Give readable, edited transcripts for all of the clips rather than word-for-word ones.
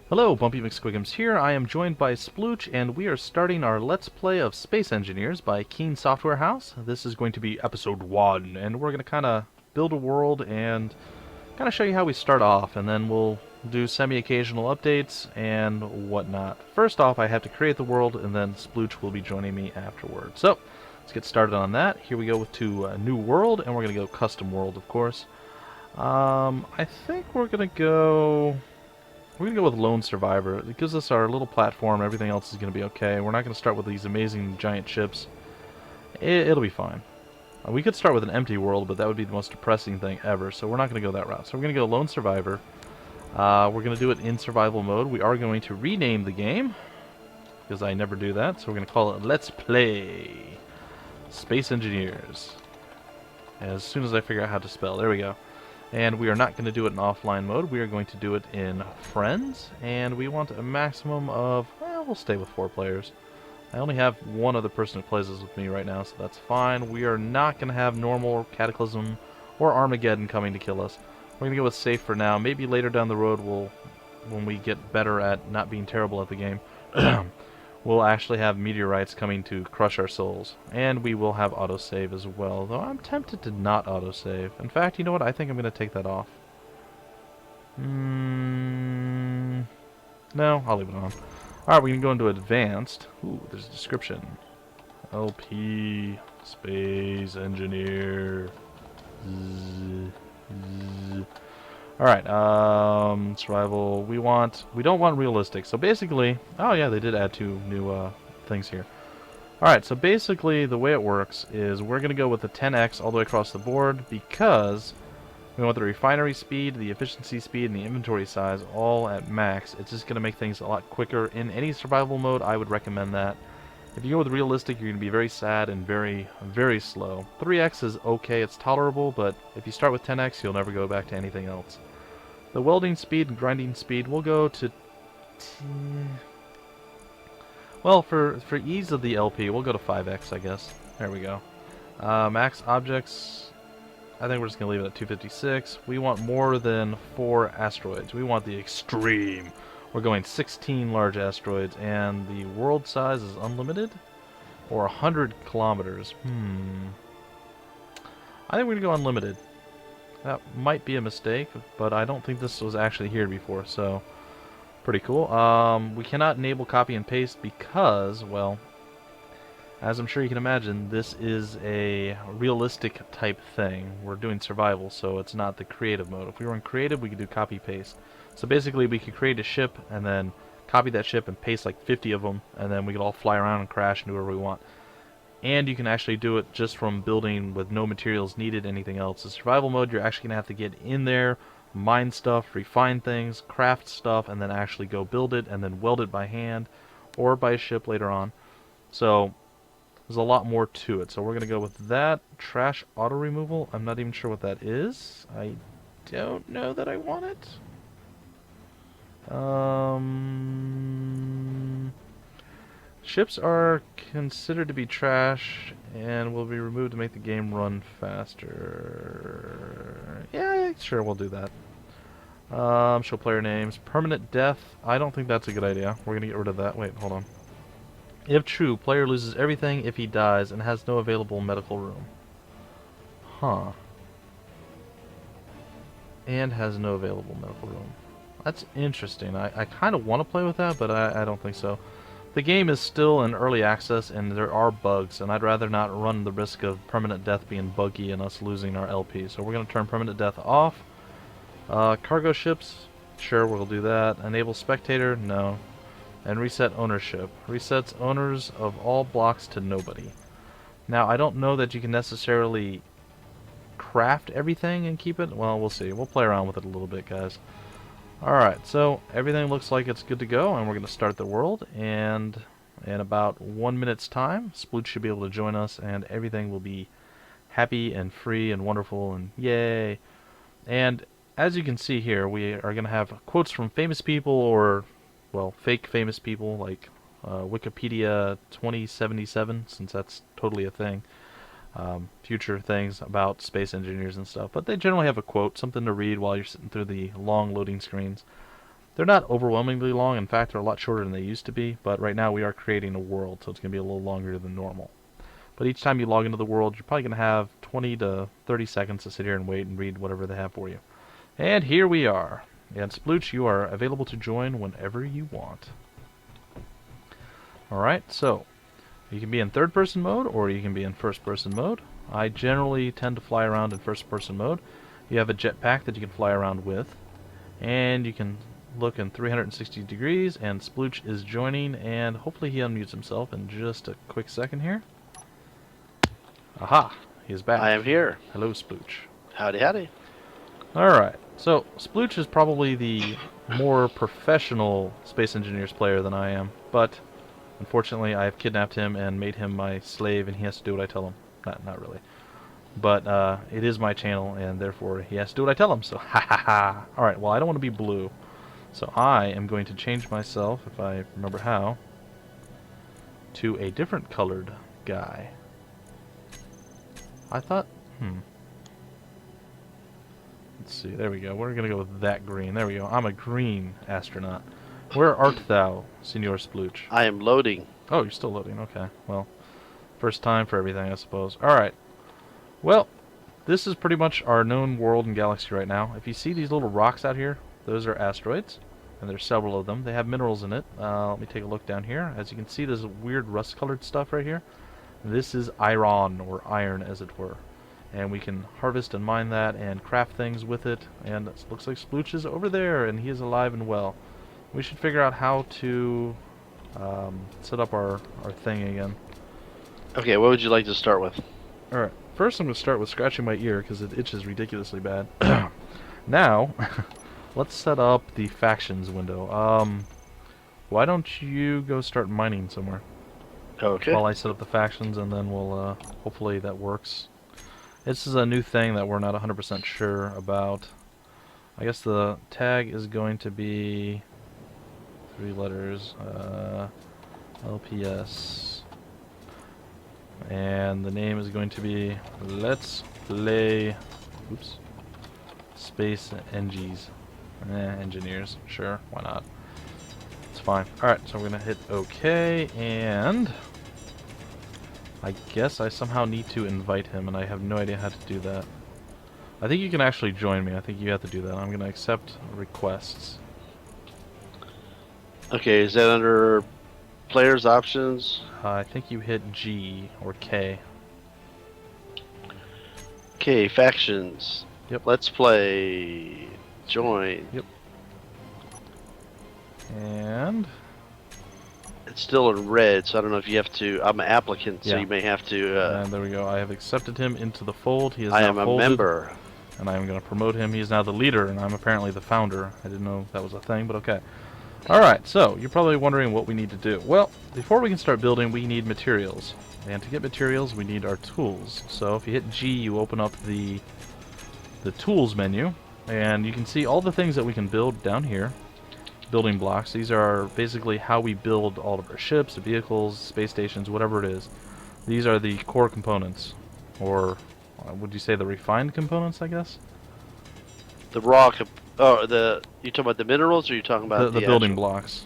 Hello, Bumpy McSquigums here. I am joined by Splootch, and we are starting our Let's Play of Space Engineers by Keen Software House. This is going to be episode 1, and we're going to kind of build a world and kind of show you how we start off, and then we'll do semi-occasional updates and whatnot. First off, I have to create the world, and then Splootch will be joining me afterward. So, let's get started on that. Here we go to a new world, and we're going to go custom world, of course. I think we're going to go... We're going to go with Lone Survivor. It gives us our little platform. Everything else is going to be okay. We're not going to start with these amazing giant ships. It'll be fine. We could start with an empty world, but that would be the most depressing thing ever, so we're not going to go that route. So we're going to go Lone Survivor. We're going to do it in survival mode. We are going to rename the game, because I never do that. So we're going to call it Let's Play Space Engineers. As soon as I figure out how to spell. There we go. And we are not going to do it in offline mode. We are going to do it in friends, and we want a maximum of, well, we'll stay with 4 players. I only have one other person who plays this with me right now, so that's fine. We are not going to have normal, Cataclysm, or Armageddon coming to kill us. We're going to go with safe for now. Maybe later down the road, when we get better at not being terrible at the game, we'll actually have meteorites coming to crush our souls. And we will have autosave as well, though I'm tempted to not autosave. In fact, you know what? I think I'm going to take that off. No, I'll leave it on. Alright, we can go into advanced. Ooh, there's a description. LP Space Engineer. Alright, survival, we don't want realistic, so basically, oh yeah, they did add 2 new, things here. Alright, so basically, the way it works is we're gonna go with the 10x all the way across the board, because we want the refinery speed, the efficiency speed, and the inventory size all at max. It's just gonna make things a lot quicker. In any survival mode, I would recommend that. If you go with realistic, you're gonna be very sad and very, very slow. 3x is okay, it's tolerable, but if you start with 10x, you'll never go back to anything else. The welding speed and grinding speed will go to... Well, for ease of the LP, we'll go to 5x, I guess. There we go. Max objects, I think we're just going to leave it at 256. We want more than 4 asteroids. We want the extreme. We're going 16 large asteroids, and the world size is unlimited? Or 100 kilometers. I think we're going to go unlimited. That might be a mistake, but I don't think this was actually here before, so pretty cool. We cannot enable copy and paste because, well, as I'm sure you can imagine, this is a realistic type thing. We're doing survival, so it's not the creative mode. If we were in creative, we could do copy paste. So basically, we could create a ship and then copy that ship and paste like 50 of them, and then we could all fly around and crash and do whatever we want. And you can actually do it just from building with no materials needed, anything else. In survival mode, you're actually going to have to get in there, mine stuff, refine things, craft stuff, and then actually go build it, and then weld it by hand, or by a ship later on. So, there's a lot more to it. So we're going to go with that. Trash auto removal, I'm not even sure what that is. I don't know that I want it. Ships are considered to be trash and will be removed to make the game run faster. Yeah, sure, we'll do that. Show player names. Permanent death. I don't think that's a good idea. We're going to get rid of that. Wait, hold on. If true, player loses everything if he dies and has no available medical room. Huh. And has no available medical room. That's interesting. I kind of want to play with that, but I don't think so. The game is still in early access, and there are bugs, and I'd rather not run the risk of permanent death being buggy and us losing our LP. So we're going to turn permanent death off. Cargo ships, sure, we'll do that. Enable spectator, no. And reset ownership. Resets owners of all blocks to nobody. Now, I don't know that you can necessarily craft everything and keep it. Well, we'll see. We'll play around with it a little bit, guys. Alright, so everything looks like it's good to go, and we're going to start the world, and in about 1 minute's time, Splootch should be able to join us, and everything will be happy and free and wonderful, and yay! And as you can see here, we are going to have quotes from famous people, or, well, fake famous people, like Wikipedia 2077, since that's totally a thing. Future things about space engineers and stuff, but they generally have a quote, something to read while you're sitting through the long loading screens. They're not overwhelmingly long. In fact, they're a lot shorter than they used to be. But right now we are creating a world, so it's going to be a little longer than normal. But each time you log into the world, you're probably going to have 20 to 30 seconds to sit here and wait and read whatever they have for you. And here we are. And Splootch, you are available to join whenever you want. Alright, so you can be in third-person mode or you can be in first-person mode. I generally tend to fly around in first-person mode. You have a jetpack that you can fly around with. And you can look in 360 degrees, and Splootch is joining, and hopefully he unmutes himself in just a quick second here. Aha! He is back. I am here. Hello, Splootch. Howdy, howdy. Alright, so Splootch is probably the more professional Space Engineers player than I am, but unfortunately I have kidnapped him and made him my slave, and he has to do what I tell him. Not really. But it is my channel, and therefore he has to do what I tell him, so ha ha ha. Alright, well I don't want to be blue, so I am going to change myself, if I remember how, to a different colored guy. I thought, let's see, there we go. We're going to go with that green. There we go. I'm a green astronaut. Where art thou, Senor Splootch? I am loading. Oh, you're still loading. Okay, well, first time for everything, I suppose. Alright. Well, this is pretty much our known world and galaxy right now. If you see these little rocks out here, those are asteroids, and there's several of them. They have minerals in it. Let me take a look down here. As you can see, there's weird rust-colored stuff right here. This is iron, or iron as it were. And we can harvest and mine that and craft things with it. And it looks like Splootch is over there, and he is alive and well. We should figure out how to set up our thing again. Okay, what would you like to start with? Alright, first I'm going to start with scratching my ear because it itches ridiculously bad. Now, let's set up the factions window. Why don't you go start mining somewhere? Okay. While I set up the factions, and then we'll, hopefully that works. This is a new thing that we're not 100% sure about. I guess the tag is going to be 3 letters, LPS. And the name is going to be Let's Play, Space Engies. Engineers, sure, why not? It's fine. Alright, so we're going to hit OK, and I guess I somehow need to invite him, and I have no idea how to do that. I think you can actually join me. I think you have to do that. I'm going to accept requests. Okay, is that under players options? I think you hit G or K. Okay, factions. Yep. Let's play. Join. Yep. And It's still in red, so I don't know if you have to. I'm an applicant, so Yeah. you may have to. and there we go. I have accepted him into the fold. He is I now am a folded, member. and I am going to promote him. He is now the leader, and I'm apparently the founder. I didn't know that was a thing, but okay. Alright, so you're probably wondering what we need to do. Well, before we can start building, we need materials. And to get materials, we need our tools. So if you hit G, you open up the tools menu, and you can see all the things that we can build down here. Building blocks. These are basically how we build all of our ships, vehicles, space stations, whatever it is. These are the core components, or would you say the refined components, I guess? The raw. You talking about the minerals, or you talking about The building actual- blocks.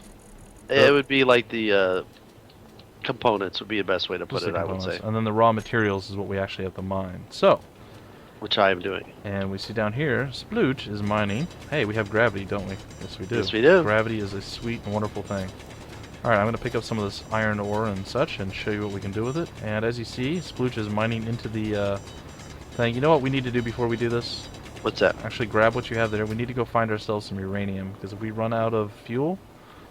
It would be like the components would be the best way to put Just it. the I would components. say, And then the raw materials is what we actually have to mine. So, which I am doing. and we see down here, Splootch is mining. Hey, we have gravity, don't we? Yes, we do. Yes, we do. Gravity is a sweet and wonderful thing. Alright, I'm going to pick up some of this iron ore and such and show you what we can do with it. And as you see, Splootch is mining into the thing. You know what we need to do before we do this? What's that? Actually, grab what you have there. We need to go find ourselves some uranium, because if we run out of fuel,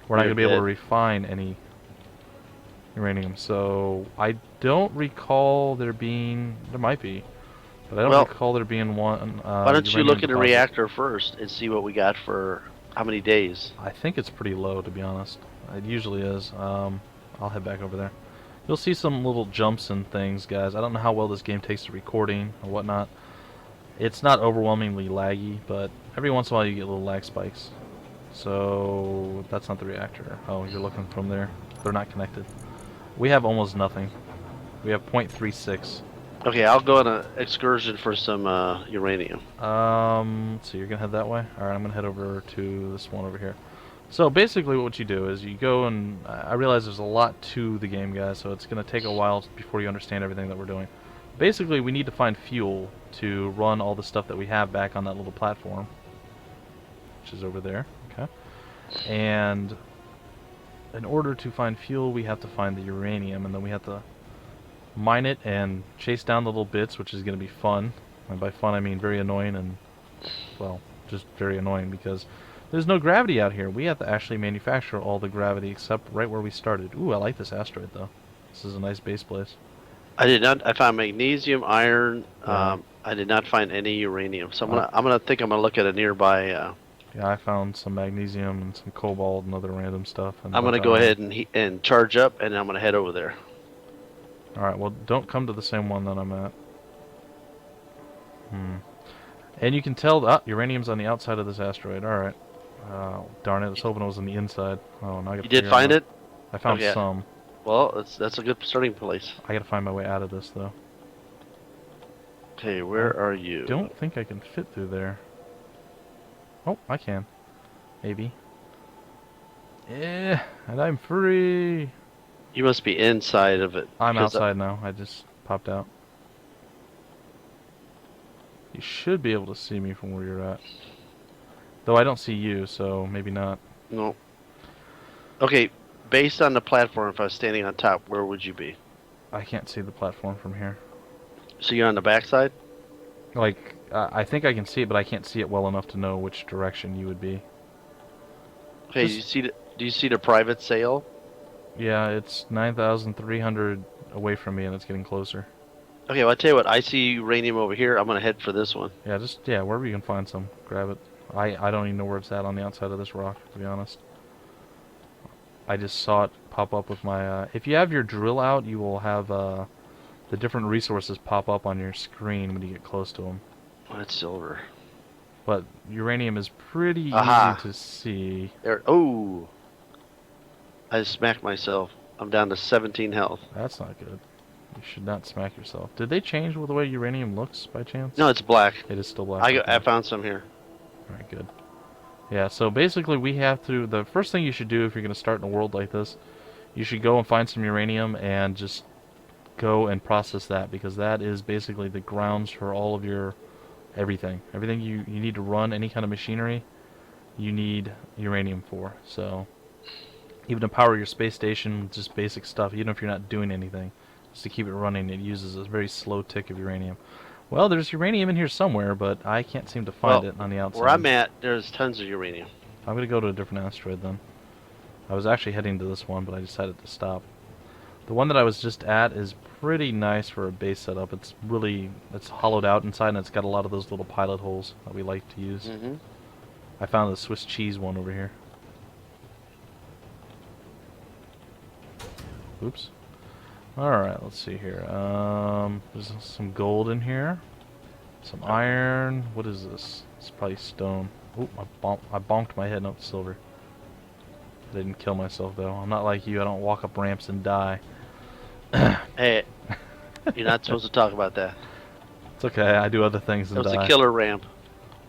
we're not going to be able to refine any uranium. So, I don't recall there being... There might be. But I don't recall there being one. Why don't you look at the deposit. reactor first and see what we got for how many days? I think it's pretty low, to be honest. It usually is. I'll head back over there. You'll see some little jumps and things, guys. I don't know how well this game takes to recording or whatnot. It's not overwhelmingly laggy, but every once in a while you get little lag spikes. So that's not the reactor. Oh, you're looking from there. They're not connected. We have almost nothing. We have 0.36. Okay, I'll go on an excursion for some uranium. So you're gonna head that way? Alright, I'm gonna head over to this one over here. So basically what you do is you go and I realize there's a lot to the game, guys, so it's going to take a while before you understand everything that we're doing. Basically, we need to find fuel to run all the stuff that we have back on that little platform, which is over there. Okay. And in order to find fuel, we have to find the uranium, and then we have to mine it and chase down the little bits, which is going to be fun. And by fun, I mean very annoying and, well, just very annoying because there's no gravity out here. We have to actually manufacture all the gravity except right where we started. Ooh, I like this asteroid, though. This is a nice base place. I did not. I found magnesium, iron. Yeah. I did not find any uranium. So I'm gonna look at a nearby. Yeah, I found some magnesium and some cobalt and other random stuff. And I'm gonna go ahead and charge up, and I'm gonna head over there. Alright, well, don't come to the same one that I'm at. And you can tell, uranium's on the outside of this asteroid. Alright. Darn it, I was hoping it was on the inside. Oh, now I gotta You did find it? I found Okay. some. Well, that's a good starting place. I gotta find my way out of this, though. Okay, where are you? Don't think I can fit through there. Oh, I can. Maybe. Yeah, and I'm free. You must be inside of it. I'm outside now. I just popped out. You should be able to see me from where you're at. Though I don't see you, so maybe not. No. Okay, based on the platform, if I was standing on top, where would you be? I can't see the platform from here. So you're on the backside? Like, I think I can see it, but I can't see it well enough to know which direction you would be. Okay, do you see the private sale? Yeah, it's 9,300 away from me, and it's getting closer. Okay, well, I tell you what, I see uranium over here. I'm gonna head for this one. Yeah, wherever you can find some, grab it. I don't even know where it's at on the outside of this rock, to be honest. I just saw it pop up with my, if you have your drill out, you will have, the different resources pop up on your screen when you get close to them. Oh, that's silver. But uranium is pretty Aha. easy to see. There. Oh, I smacked myself. I'm down to 17 health. That's not good. You should not smack yourself. Did they change the way uranium looks by chance? No, it's black. It is still black. I found some here. Alright, good. Yeah, so basically we have to... The first thing you should do if you're going to start in a world like this, you should go and find some uranium and just go and process that, because that is basically the grounds for all of your everything. Everything you need to run any kind of machinery, you need uranium for. So even to power your space station, just basic stuff, even if you're not doing anything, just to keep it running, it uses a very slow tick of uranium. Well, there's uranium in here somewhere, but I can't seem to find it on the outside. Where I'm at, there's tons of uranium. I'm going to go to a different asteroid then. I was actually heading to this one, but I decided to stop. The one that I was just at is pretty nice for a base setup. It's hollowed out inside, and it's got a lot of those little pilot holes that we like to use. I found the Swiss cheese one over here. Oops. Alright, let's see here. There's some gold in here. Some iron. What is this? It's probably stone. Oop, I bonked my head. No, it's silver. I didn't kill myself, though. I'm not like you. I don't walk up ramps and die. Hey, you're not supposed to talk about that. It's okay. I do other things That than was die. a killer ramp.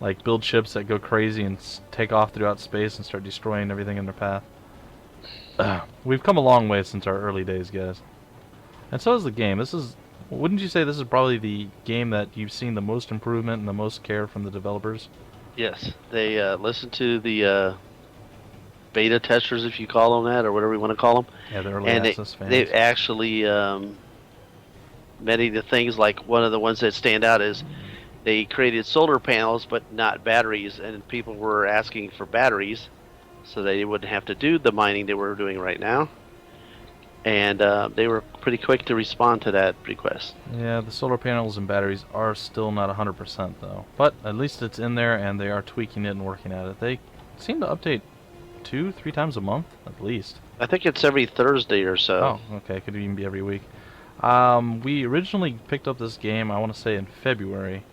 Like build ships that go crazy and take off throughout space and start destroying everything in their path. We've come a long way since our early days, guys. And so is the game. Wouldn't you say this is probably the game that you've seen the most improvement and the most care from the developers? Yes, they listened to the beta testers, if you call them that, or whatever you want to call them. Yeah, the early And access fans. they actually, many of the things, like one of the ones that stand out is they created solar panels but not batteries, and people were asking for batteries so they wouldn't have to do the mining they were doing right now. And they were pretty quick to respond to that request. Yeah, the solar panels and batteries are still not 100% though. But at least it's in there and they are tweaking it and working at it. They seem to update 2-3 times a month at least. I think it's every Thursday or so. Oh, okay. It could even be every week. We originally picked up this game, I want to say in February,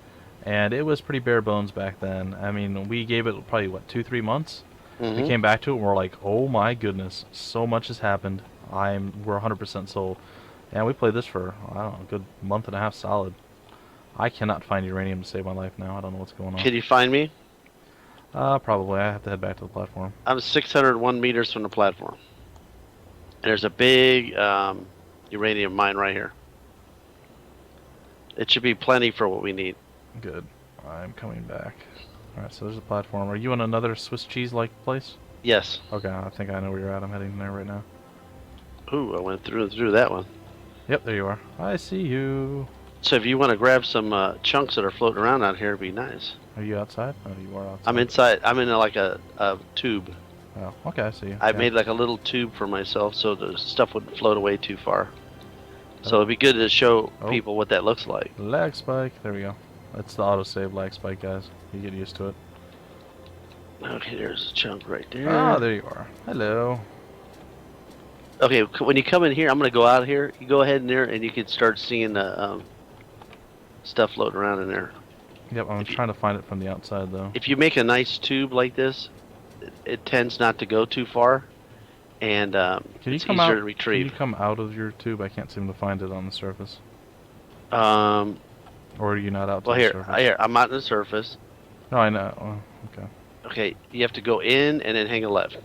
and it was pretty bare bones back then. I mean, we gave it probably, what, 2-3 months? We came back to it and we're like, oh my goodness, so much has happened. We're 100% sold. And we played this for, I don't know, a good month and a half solid. I cannot find uranium to save my life now. I don't know what's going on. Can you find me? Probably. I have to head back to the platform. I'm 601 meters from the platform. And there's a big uranium mine right here. It should be plenty for what we need. Good. I'm coming back. Alright, so there's a platform. Are you in another Swiss cheese-like place? Yes. Okay, I think I know where you're at. I'm heading there right now. Ooh, I went through that one. Yep, there you are. I see you. So if you want to grab some chunks that are floating around out here, it'd be nice. Are you outside? Oh, you are outside. I'm inside. I'm in like a tube. Oh, okay, I see you. I Yeah. made like a little tube for myself so the stuff wouldn't float away too far. So it'd be good to show people what that looks like. Lag spike. There we go. That's the autosave lag spike, guys. You get used to it. Okay, there's a chunk right there. Ah, there you are. Hello. Okay, when you come in here, I'm gonna go out here. You go ahead in there, and you can start seeing the stuff floating around in there. Yep, I'm trying to find it from the outside, though. If you make a nice tube like this, it tends not to go too far, and it's easier to retrieve. Can you come out of your tube? I can't seem to find it on the surface. Or are you not out to well, the surface? here, I'm out on the surface. No, I know. Oh, okay. Okay, you have to go in and then hang a left.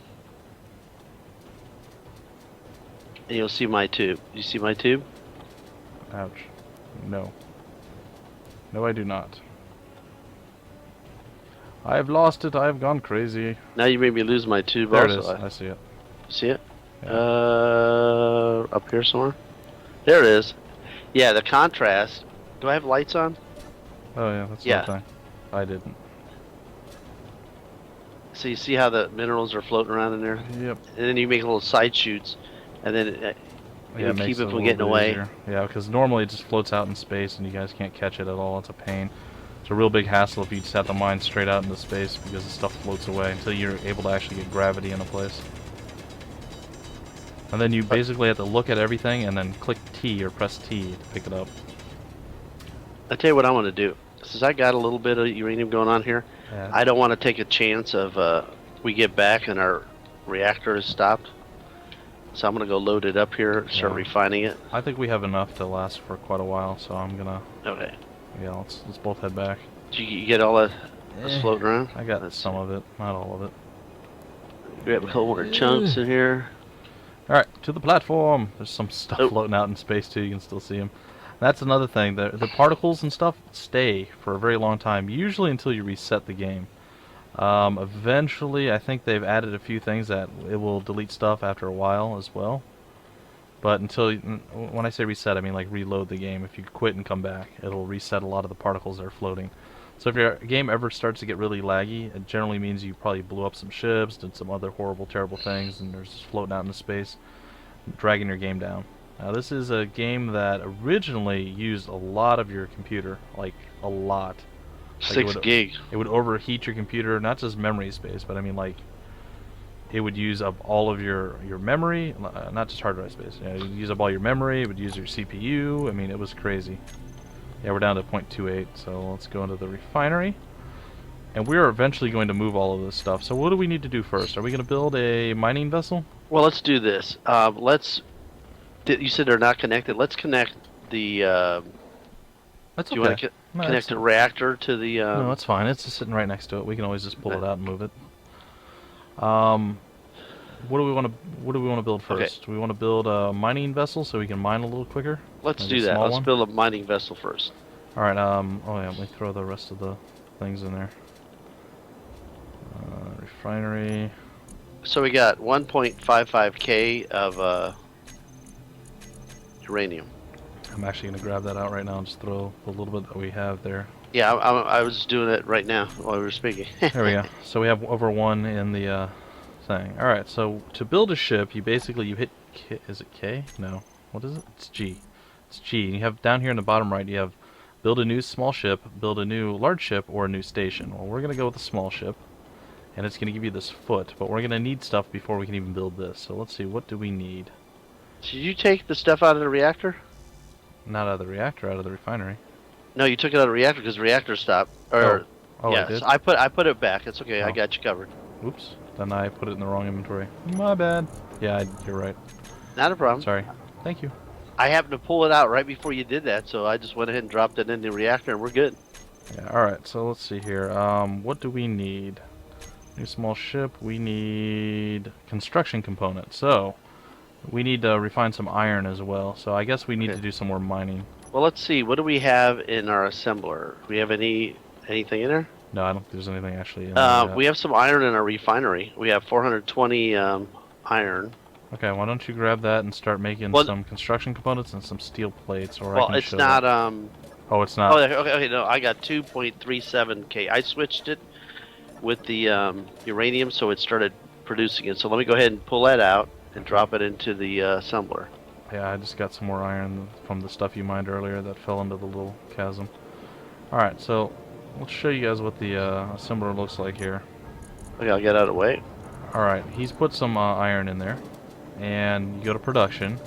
And you'll see my tube. You see my tube? Ouch. No. No, I do not. I've lost it. I've gone crazy. Now you made me lose my tube There also. it is. I see it. See it? Yeah. Up here somewhere? There it is. Yeah, the contrast. Do I have lights on? Oh, yeah, that's Yeah. the thing. I didn't. So you see how the minerals are floating around in there? Yep. And then you make little side chutes, and then Yeah, keep makes it a from little getting bit away. easier. Yeah, because normally it just floats out in space and you guys can't catch it at all. It's a pain. It's a real big hassle if you just have to mine straight out into space because the stuff floats away until you're able to actually get gravity in a place. And then you basically have to look at everything and then click T or press T to pick it up. I tell you what I want to do. Since I got a little bit of uranium going on here, Yeah. I don't want to take a chance of we get back and our reactor is stopped. So I'm gonna go load it up here, start Yeah. refining it. I think we have enough to last for quite a while, so I'm gonna. Okay. Yeah, let's both head back. Did you get all that that's floating around? I got Let's some of it, not all of it. grab a couple more chunks in here. All right, to the platform. There's some stuff Oh. floating out in space too. You can still see them. That's another thing. The particles and stuff stay for a very long time, usually until you reset the game. Eventually, I think they've added a few things that it will delete stuff after a while as well. But when I say reset, I mean like reload the game. If you quit and come back, it'll reset a lot of the particles that are floating. So if your game ever starts to get really laggy, it generally means you probably blew up some ships, did some other horrible, terrible things, and they're just floating out into space, dragging your game down. Now this is a game that originally used a lot of your computer, like a lot. Like 6 gig. It would overheat your computer, not just memory space, but I mean like it would use up all of your memory, not just hard drive space. Yeah, it would use up all your memory. It would use your CPU. I mean, it was crazy. Yeah, we're down to 0.28, so let's go into the refinery. And we're eventually going to move all of this stuff. So what do we need to do first? Are we going to build a mining vessel? Well, let's do this. You said they're not connected. Let's connect the. That's Do okay. you want to connect the reactor to the? No, that's fine. It's just sitting right next to it. We can always just pull it out and move it. What do we want to build first? Okay. Do we want to build a mining vessel so we can mine a little quicker? Let's Like do a that. small Let's one? build a mining vessel first. All right. Oh yeah. Let me throw the rest of the things in there. Refinery. So we got 1.55K of uranium. I'm actually gonna grab that out right now and just throw the little bit that we have there. Yeah, I was doing it right now while we were speaking. There we go. So we have over 1 in the thing. All right. So to build a ship, you hit K. Is it K? No. What is it? It's G. It's G. And you have down here in the bottom right, you have build a new small ship, build a new large ship, or a new station. Well, we're gonna go with the small ship, and it's gonna give you this foot. But we're gonna need stuff before we can even build this. So let's see. What do we need? Did you take the stuff out of the reactor? Not out of the reactor, out of the refinery. No, you took it out of the reactor because the reactor stopped. Or, Oh, yes, I did? I put it back. It's okay. I Oh. got you covered. Oops. Then I put it in the wrong inventory. My bad. Yeah, you're right. Not a problem. Sorry. Thank you. I happened to pull it out right before you did that, so I just went ahead and dropped it in the reactor, and we're good. Yeah. All right. So let's see here. What do we need? New small ship. We need construction components. So we need to refine some iron as well. So I guess we need Okay. to do some more mining. Well, let's see. What do we have in our assembler? Do we have anything in there? No, I don't think there's anything actually in there yet. We have some iron in our refinery. We have 420 iron. Okay, why don't you grab that and start making Well, some construction components and some steel plates, or I well, can it's show not. that. Oh, it's Oh, not. okay. No, I got 2.37K. I switched it with the uranium, so it started producing it. So let me go ahead and pull that out and drop it into the assembler. Yeah, I just got some more iron from the stuff you mined earlier that fell into the little chasm. Alright, so let's show you guys what the assembler looks like here. Okay, I'll get out of the way. Alright, he's put some iron in there. And you go to production.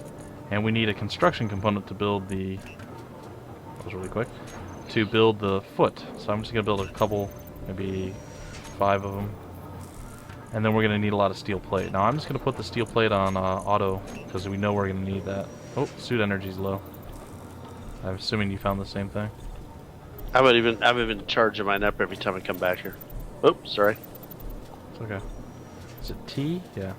And we need a construction component to build the... That was really quick. To build the foot. So I'm just going to build a couple, maybe 5 of them. And then we're going to need a lot of steel plate. Now I'm just going to put the steel plate on auto, because we know we're going to need that. Oh, suit energy's low. I'm assuming you found the same thing. I'm even charging mine up every time I come back here. Oops, sorry. It's okay. Is it T? Yeah.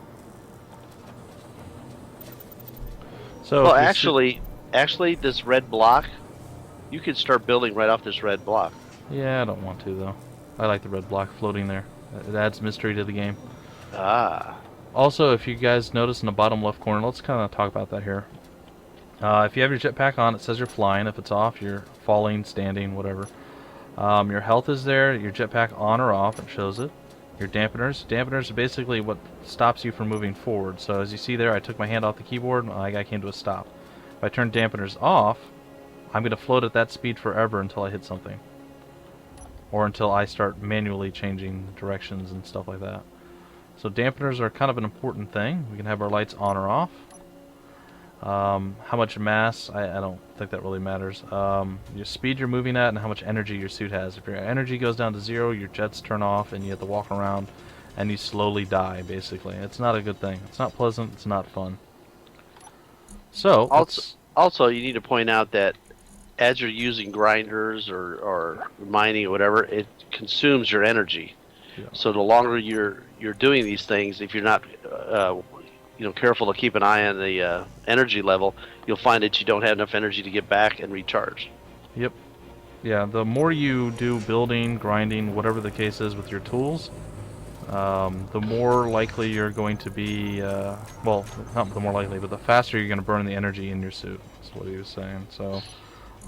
So Well, if you actually, this red block, you could start building right off this red block. yeah, I don't want to though. I like the red block floating there. It adds mystery to the game. Ah. Also, if you guys notice in the bottom left corner, let's kind of talk about that here. If you have your jetpack on, it says you're flying. If it's off, you're falling, standing, whatever. Your health is there. Your jetpack on or off, it shows it. Your dampeners. Dampeners are basically what stops you from moving forward. So as you see there, I took my hand off the keyboard and I came to a stop. If I turn dampeners off, I'm going to float at that speed forever until I hit something. Or until I start manually changing directions and stuff like that. So dampeners are kind of an important thing. We can have our lights on or off. How much mass, I don't think that really matters. Your speed you're moving at and how much energy your suit has. If your energy goes down to 0, your jets turn off and you have to walk around and you slowly die, basically. It's not a good thing. It's not pleasant. It's not fun. So, Also, you need to point out that as you're using grinders or mining or whatever, it consumes your energy. yeah. So the longer you're doing these things, if you're not careful to keep an eye on the energy level, you'll find that you don't have enough energy to get back and recharge. Yep. Yeah, the more you do building, grinding, whatever the case is with your tools, the more likely you're going to be, well, not the more likely, but the faster you're going to burn the energy in your suit. That's what he was saying. So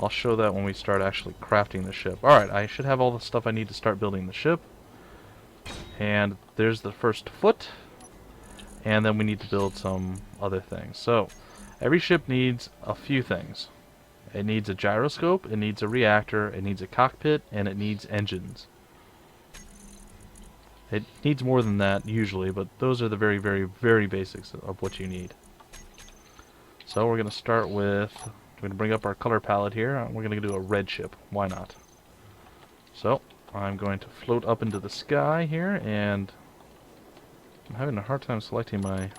I'll show that when we start actually crafting the ship. Alright, I should have all the stuff I need to start building the ship. And there's the first foot. And then we need to build some other things. So every ship needs a few things. It needs a gyroscope, it needs a reactor, it needs a cockpit, and it needs engines. It needs more than that usually, but those are the very, very, very basics of what you need. So we're going to start with, we're going to bring up our color palette here. We're going to do a red ship. Why not? So I'm going to float up into the sky here, and I'm having a hard time selecting my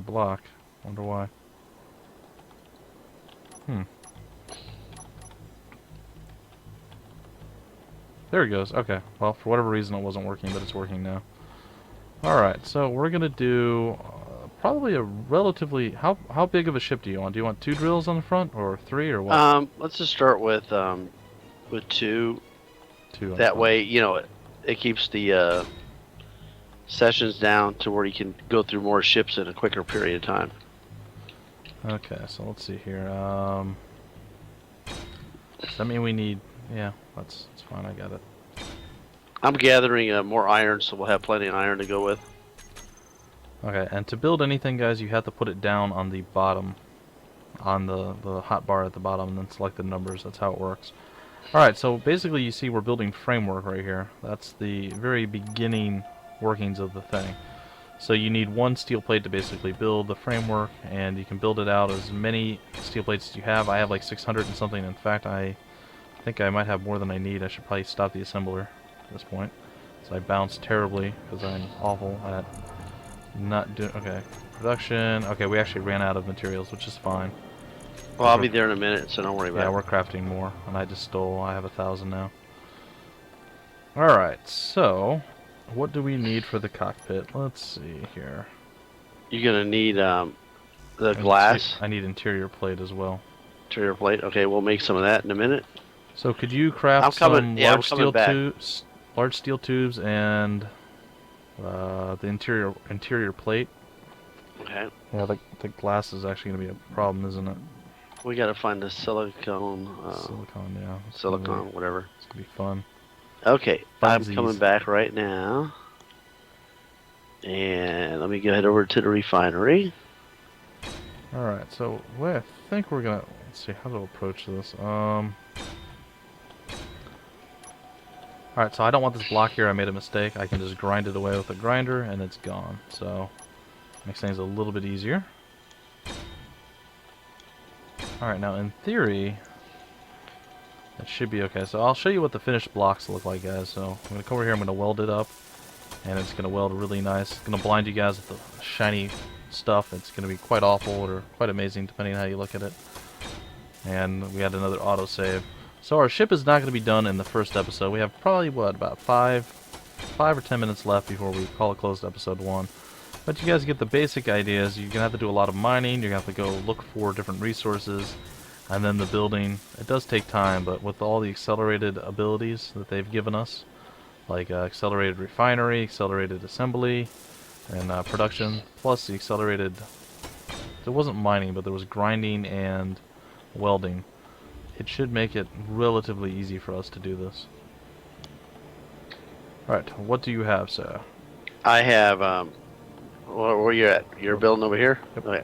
block. Wonder why. There it goes. Okay. Well, for whatever reason it wasn't working, but it's working now. Alright, so we're going to do probably a relatively... How big of a ship do you want? Do you want 2 drills on the front, or 3, or what? Let's just start with 2. 2 on That the way, it keeps the sessions down to where you can go through more ships in a quicker period of time. front. Okay, so let's see here. Does that mean we need... Yeah, that's fine, I got it. I'm gathering more iron, so we'll have plenty of iron to go with. Okay, and to build anything, guys, you have to put it down on the bottom, on the hot bar at the bottom, and then select the numbers. That's how it works. Alright, so basically you see we're building framework right here. That's the very beginning workings of the thing. So you need 1 steel plate to basically build the framework, and you can build it out as many steel plates as you have. I have like 600 and something. In fact, I think I might have more than I need. I should probably stop the assembler at this point. So I bounce terribly because I'm awful at not doing... Okay, production. Okay, we actually ran out of materials, which is fine. Well, I'll be there in a minute, so don't worry about Yeah, it. we're crafting more, and I just stole... I have 1,000 now. Alright, so... what do we need for the cockpit? Let's see here. You're gonna need the glass I need interior plate as well. interior plate. Okay, we'll make some of that in a minute. So could you craft I'm coming. some Yeah, I'm coming back. large steel tubes, and the interior plate? Okay. Yeah, the glass is actually going to be a problem, isn't it? We gotta find the silicone. Silicon, yeah. Silicone, whatever. It's going to be fun. Okay, I'm Funsies. coming back right now. And let me go head over to the refinery. Alright, so I think we're going to... Let's see, how to approach this. Alright, so I don't want this block here. I made a mistake. I can just grind it away with a grinder, and it's gone. So, makes things a little bit easier. Alright, now in theory, that should be okay. So I'll show you what the finished blocks look like, guys. So I'm going to come over here, I'm going to weld it up, and it's going to weld really nice. It's going to blind you guys with the shiny stuff. It's going to be quite awful or quite amazing, depending on how you look at it. And we had another autosave. So our ship is not going to be done in the first episode. We have probably, what, about 5 or 10 minutes left before we call it closed episode 1. But you guys get the basic ideas. You're going to have to do a lot of mining. You're going to have to go look for different resources. And then the building. It does take time, but with all the accelerated abilities that they've given us, like accelerated refinery, accelerated assembly, and production, plus the accelerated... There wasn't mining, but there was grinding and welding. It should make it relatively easy for us to do this. Alright, what do you have, sir? I have, where you at? You're building over here? Yep. Okay.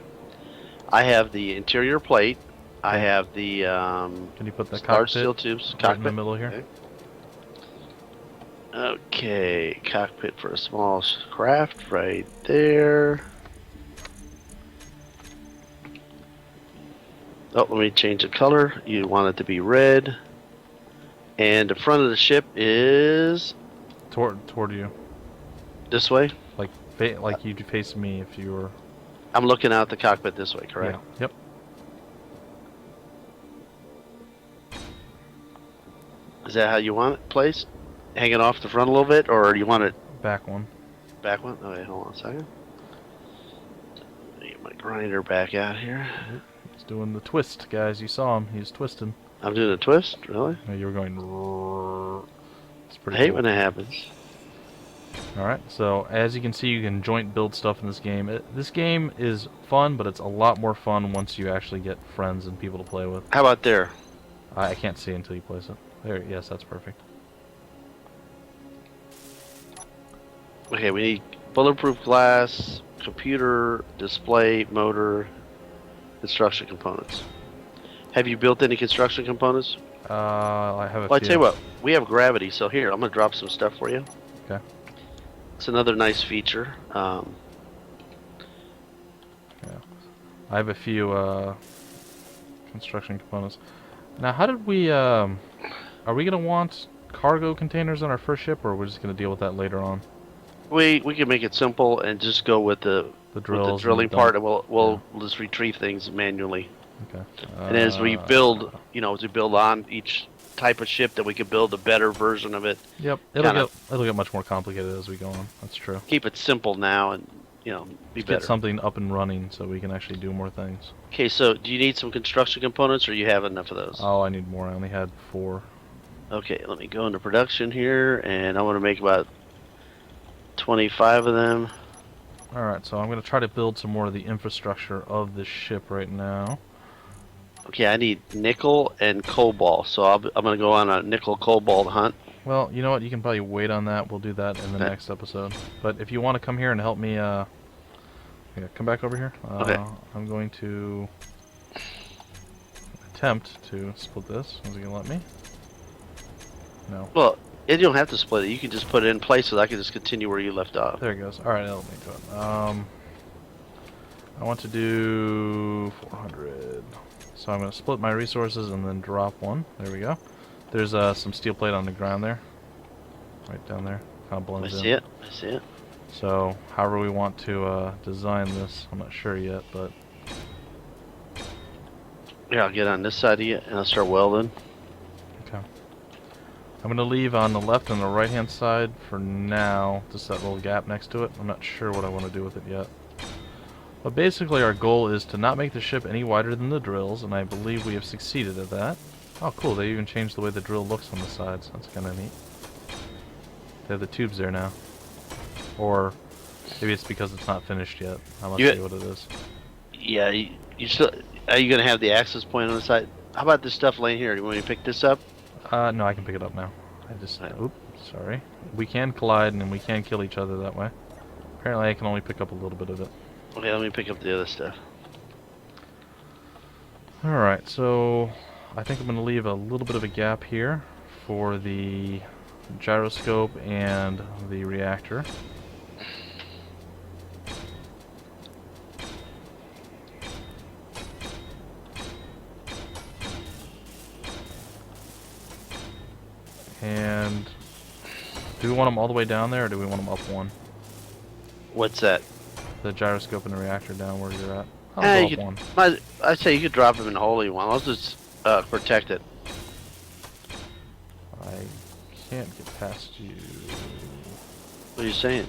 I have the interior plate. I have the, Can you put the large cockpit steel tubes. right Cockpit. in the middle here? Okay, cockpit for a small craft right there. Oh, let me change the color. You want it to be red. And the front of the ship is Toward you. this way. Like you'd face me if you were... I'm looking out the cockpit this way, correct? Yeah. Yep. Is that how you want it placed? Hanging off the front a little bit, or do you want it Back one. back one? Okay, hold on a second. Let me get my grinder back out here. He's doing the twist, guys. You saw him. He's twisting. I'm doing a twist, really? Oh, you were going... It's I pretty hate cool. when that happens. Alright, so as you can see, you can joint build stuff in this game. This game is fun, but it's a lot more fun once you actually get friends and people to play with. How about there? I can't see until you place it. There, yes, that's perfect. Okay, we need bulletproof glass, computer, display, motor, construction components. Have you built any construction components? I have a Well, I few. tell you what, we have gravity, so here, I'm going to drop some stuff for you. Okay. It's another nice feature. Yeah. I have a few construction components. Now, how did we... are we going to want cargo containers on our first ship, or we're just going to deal with that later on? We can make it simple and just go with the Drills and drilling the part, dump. and we'll just retrieve things manually. Okay. And as we build, as we build on each type of ship, that we can build a better version of it. Yep. kinda- It'll get much more complicated as we go on. That's true. Keep it simple now, and be Get better. something up and running so we can actually do more things. Okay, so do you need some construction components, or you have enough of those? Oh, I need more. I only had 4. Okay, let me go into production here, and I want to make about 25 of them. Alright, so I'm going to try to build some more of the infrastructure of this ship right now. Okay, I need nickel and cobalt, so I'm going to go on a nickel cobalt hunt. Well, you know what? You can probably wait on that. We'll do that in the Okay. next episode. But if you want to come here and help me, yeah, come back over here. Okay. I'm going to attempt to split this. Is it going to let me? No. Well, you don't have to split it. You can just put it in place so that I can just continue where you left off. There it goes. Alright, that'll let me do it. I want to do 400. So I'm going to split my resources and then drop one. There we go. There's some steel plate on the ground there. Right down there. Kind of I blends in. see it. I see it. So, however we want to design this, I'm not sure yet, but... Here, I'll get on this side of you, and I'll start welding. Okay. I'm going to leave on the left and the right hand side for now, just that little gap next to it. I'm not sure what I want to do with it yet. But basically our goal is to not make the ship any wider than the drills, and I believe we have succeeded at that. Oh cool, they even changed the way the drill looks on the sides. That's kind of neat. They have the tubes there now. Or maybe it's because it's not finished yet. I must see what it is. Yeah, you still... Are you going to have the access point on the side? How about this stuff laying here? Do you want me to pick this up? No, I can pick it up now. I just... Oops, sorry. We can collide and we can kill each other that way. Apparently I can only pick up a little bit of it. Okay, let me pick up the other stuff. Alright, so I think I'm going to leave a little bit of a gap here for the gyroscope and the reactor. And do we want them all the way down there, or do we want them up one? What's that? The gyroscope and the reactor down where you're at. I'd say you could drop them in the holy one. I'll just protect it. I can't get past you. What are you saying?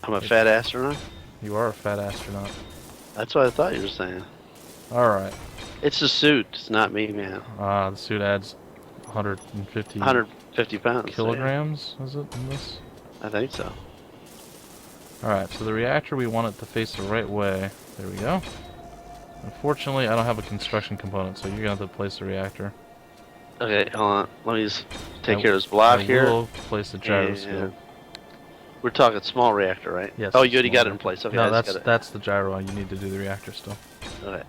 I'm a fat astronaut? You are a fat astronaut. That's what I thought you were saying. Alright. It's the suit. It's not me, man. The suit adds 150 pounds. kilograms, is it, in this? I think so. Alright, so the reactor, we want it to face the right way. There we go. Unfortunately, I don't have a construction component, so you're going to have to place the reactor. Okay, hold on. Let me just take care of this block here. I will place the gyroscope. We're talking small reactor, right? Yes. Oh, you already got it in place. Okay, no, that's the gyro. You need to do the reactor still. Okay.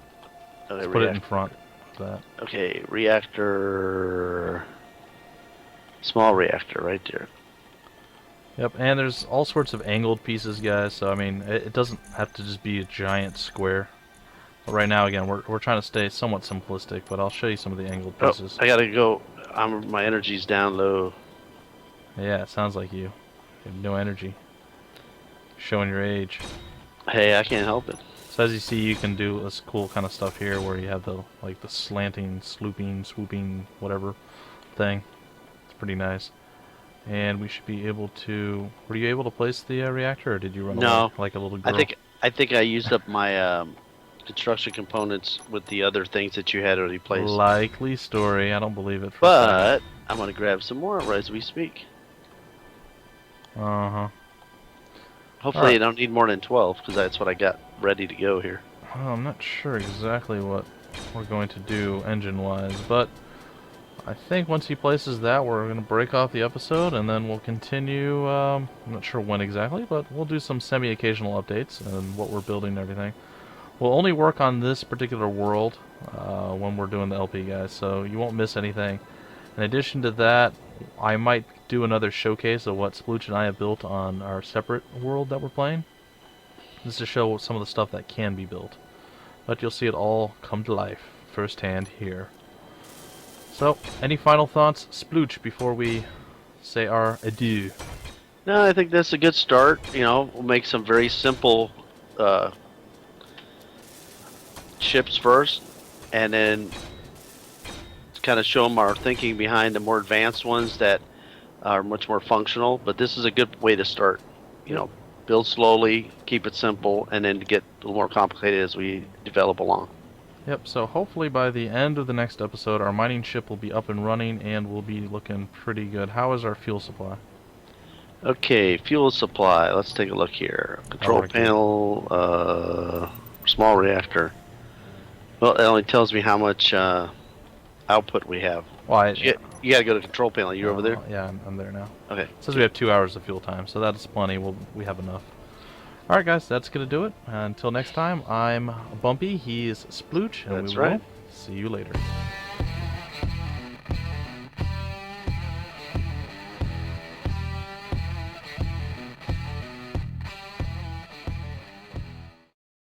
Let's put it in front of that. Okay, reactor... Small reactor right there. Yep, and there's all sorts of angled pieces, guys, so I mean, it doesn't have to just be a giant square. But right now, again, we're trying to stay somewhat simplistic, but I'll show you some of the angled pieces. I gotta go. My energy's down low. Yeah, it sounds like you. You have no energy. Showing your age. Hey, I can't help it. So as you see, you can do this cool kind of stuff here where you have the slanting, swooping, whatever thing. It's pretty nice. And we should be able to... Were you able to place the reactor, or did you run away like a little girl? I think I used up my construction components with the other things that you had already placed. Likely story. I don't believe it. But I'm gonna grab some more right as we speak. Hopefully, I don't need more than 12 because that's what I got ready to go here. Well, I'm not sure exactly what we're going to do engine-wise, but I think once he places that, we're going to break off the episode, and then we'll continue, I'm not sure when exactly, but we'll do some semi-occasional updates and what we're building and everything. We'll only work on this particular world when we're doing the LP, guys, so you won't miss anything. In addition to that, I might do another showcase of what Splootch and I have built on our separate world that we're playing. This is to show some of the stuff that can be built. But you'll see it all come to life firsthand here. So, any final thoughts, Splootch, before we say our adieu? No, I think that's a good start. You know, we'll make some very simple ships first, and then kind of show them our thinking behind the more advanced ones that are much more functional. But this is a good way to start. You know, build slowly, keep it simple, and then get a little more complicated as we develop along. Yep, so hopefully by the end of the next episode, our mining ship will be up and running and will be looking pretty good. How is our fuel supply? Okay, fuel supply. Let's take a look here. Control panel, small reactor. Well, it only tells me how much output we have. Well, you gotta go to control panel. You're over there? Yeah, I'm there now. Okay. It says we have 2 hours of fuel time, so that's plenty. We have enough. Alright guys, that's going to do it. Until next time, I'm Bumpy, he is Splootch, and we will see you later.